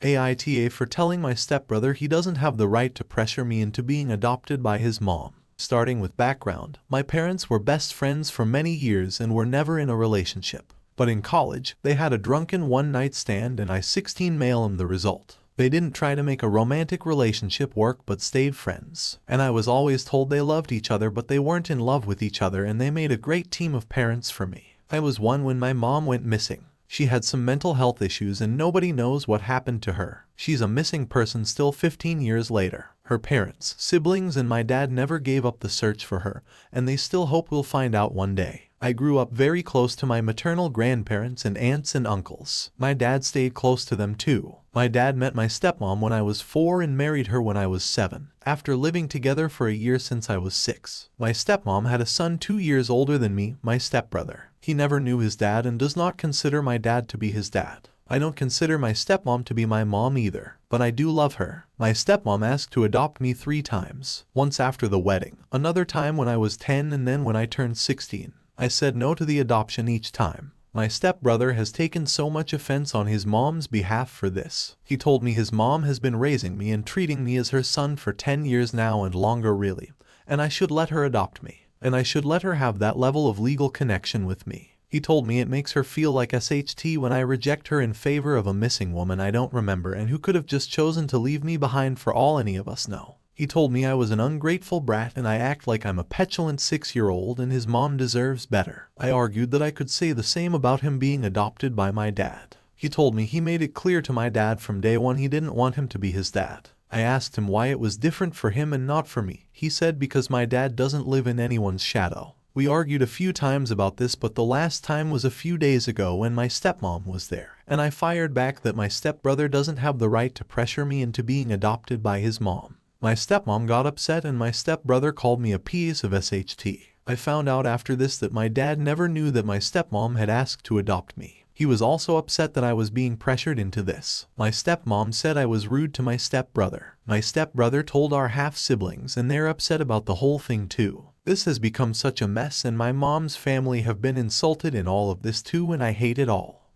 AITA for telling my stepbrother he doesn't have the right to pressure me into being adopted by his mom. Starting with background, my parents were best friends for many years and were never in a relationship. But in college, they had a drunken one-night stand and I 16 mail am the result. They didn't try to make a romantic relationship work but stayed friends. And I was always told they loved each other but they weren't in love with each other and they made a great team of parents for me. I was one when my mom went missing. She had some mental health issues and nobody knows what happened to her. She's a missing person still 15 years later. Her parents, siblings and my dad never gave up the search for her, and they still hope we'll find out one day. I grew up very close to my maternal grandparents and aunts and uncles. My dad stayed close to them too. My dad met my stepmom when I was 4 and married her when I was 7, after living together for a year since I was 6. My stepmom had a son 2 years older than me, my stepbrother. He never knew his dad and does not consider my dad to be his dad. I don't consider my stepmom to be my mom either, but I do love her. My stepmom asked to adopt me 3 times, once after the wedding, another time when I was 10 and then when I turned 16. I said no to the adoption each time. My stepbrother has taken so much offense on his mom's behalf for this. He told me his mom has been raising me and treating me as her son for 10 years now and longer really, and I should let her adopt me. And I should let her have that level of legal connection with me. He told me it makes her feel like SHT when I reject her in favor of a missing woman I don't remember and who could have just chosen to leave me behind for all any of us know. He told me I was an ungrateful brat and I act like I'm a petulant 6-year-old and his mom deserves better. I argued that I could say the same about him being adopted by my dad. He told me he made it clear to my dad from day one he didn't want him to be his dad. I asked him why it was different for him and not for me. He said because my dad doesn't live in anyone's shadow. We argued a few times about this but the last time was a few days ago when my stepmom was there. And I fired back that my stepbrother doesn't have the right to pressure me into being adopted by his mom. My stepmom got upset and my stepbrother called me a piece of SHT. I found out after this that my dad never knew that my stepmom had asked to adopt me. He was also upset that I was being pressured into this. My stepmom said I was rude to my stepbrother. My stepbrother told our half-siblings and they're upset about the whole thing too. This has become such a mess and my mom's family have been insulted in all of this too and I hate it all.